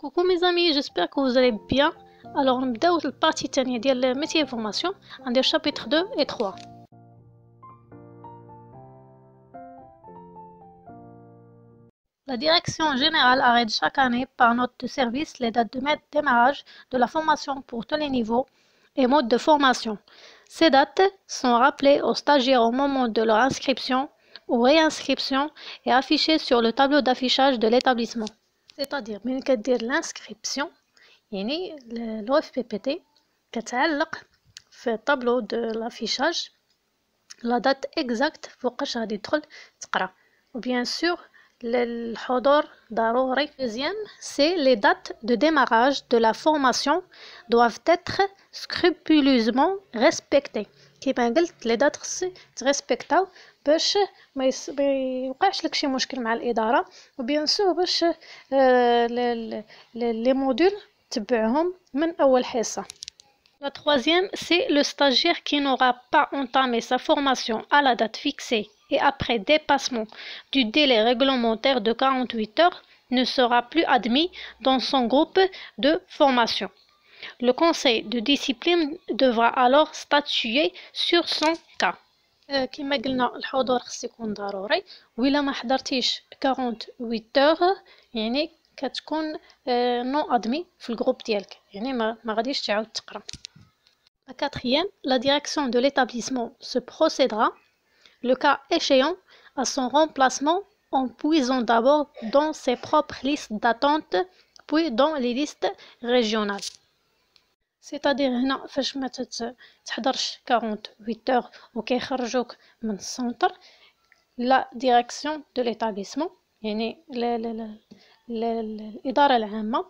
Coucou mes amis, j'espère que vous allez bien. Alors نبداو البارتي الثانية ديال métier formation عندي chapitre 2 et 3. La direction générale arrête chaque année par note de service les dates de démarrage de la formation pour tous les niveaux et modes de formation. Ces dates sont rappelées aux stagiaires au moment de leur inscription ou réinscription et affichées sur le tableau d'affichage de l'établissement. C'est-à-dire من كدير l'inscription يعني لو اف بي بي تي كتعلق في الطابلو دو لافيشاج لا دات اكزاكت فوقاش غادي تدخل تقرا وبيان سور الحضور ضروري. Deuxième, c'est les dates de démarrage de la formation doivent être scrupuleusement respectées. كيما قلت لي دات خصي تريسبكتاو باش ما يوقعش لك شي مشكل مع الاداره وبيان سور باش لي موديل تبعهم من اول حصه. La troisième, c'est le stagiaire qui n'aura pas entamé sa formation à la date fixée et après dépassement du délai réglementaire de 48 heures ne sera plus admis dans son groupe de formation. Le conseil de discipline devra alors statuer sur son cas. كما قلنا الحضور خص يكون ضروري وإلا ما حضرتيش 48 heures يعني كتكون نو ادمي في الجروب ديالك يعني ما غاديش تعاود تقرا. La quatrième, la direction de l'établissement se procédera, le cas échéant, à son remplacement en puisant d'abord dans ses propres listes d'attente puis dans les listes régionales. C'est-à-dire هنا فاش ما تحضرش 48 heures وكيخرجوك من السنتر la direction de l'établissement يعني الإدارة العامة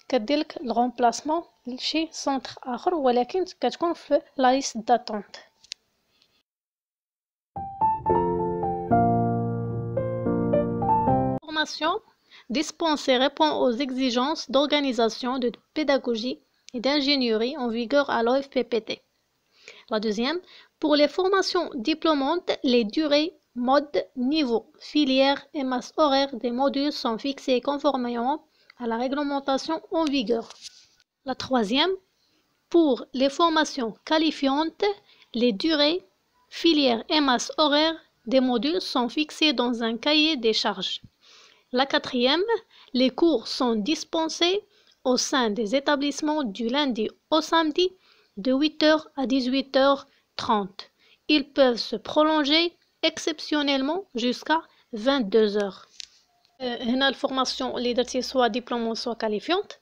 كديرلك الغومبلاسمون لشي سنتر اخر ولكن كتكون في لا ليست داتونت. Formation dispensée répond aux exigences d'organisation, de pédagogie et d'ingénierie en vigueur à l'OFPPT. La deuxième, pour les formations diplômantes, les durées, modes, niveaux, filières et masses horaires des modules sont fixés conformément à la réglementation en vigueur. La troisième, pour les formations qualifiantes, les durées, filières et masses horaires des modules sont fixés dans un cahier des charges. La quatrième, les cours sont dispensés au sein des établissements du lundi au samedi de 8h à 18h30. Ils peuvent se prolonger exceptionnellement jusqu'à 22h. هنا الفورماسيون اللي درتي سوا ديبلوم سوا كاليفيونت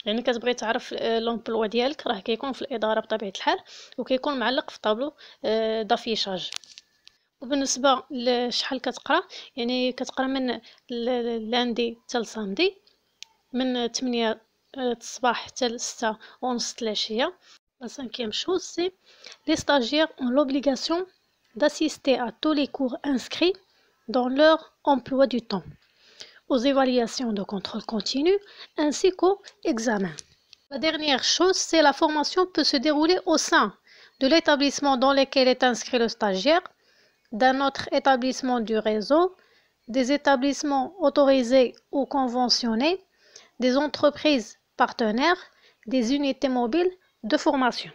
يعني كتبغي تعرف لومبلوا ديالك راه كيكون في الاداره بطبيعه الحال وكيكون معلق في طابلو دافيشاج. وبالنسبه لشحال كتقرا يعني كتقرا من لاندي حتى لسامدي من 8 الصباح حتى 6 ونص العشيه. La cinquième chose, c'est les stagiaires ont l'obligation d'assister à tous les cours inscrits dans leur emploi du temps, aux évaluations de contrôle continu ainsi qu'aux examens. La dernière chose, c'est la formation peut se dérouler au sein de l'établissement dans lequel est inscrit le stagiaire, d'un autre établissement du réseau, des établissements autorisés ou conventionnés, des entreprises partenaires, des unités mobiles de formation.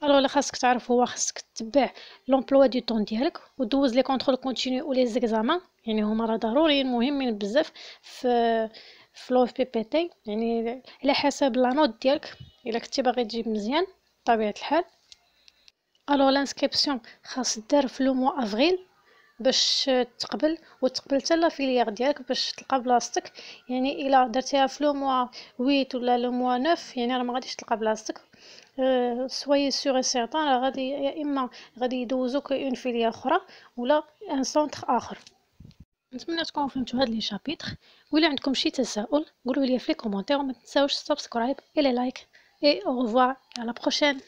Alors اللي خاصك تعرف هو خاصك تتبع لومبلوا دو طون ديالك ودوز لي كونترول كونتينيو و لي زيكزامان يعني هما راه ضروريين مهمين بزاف في لو اف بي بي تي يعني على حسب لا نوت ديالك الا كنتي باغي تجيب مزيان بطبيعه الحال. الو لانسكريبسيون خاص دار في لو موا افريل باش تقبل حتى لا فيليير ديالك باش تلقى بلاصتك يعني الا درتيها في لو موا 8 ولا لو موا 9 يعني راه ما غاديش تلقى بلاصتك. سوي سور سيرتان راه غادي يا اما غادي يدوزوك اون فيليير اخرى ولا ان سونتر اخر. نتمنى تكونوا فهمتوا هاد لي شابيتر ولا عندكم شي تساؤل قولوا لي في لي كومونتير وما تنساوش سبسكرايب et les likes et au revoir à la prochaine.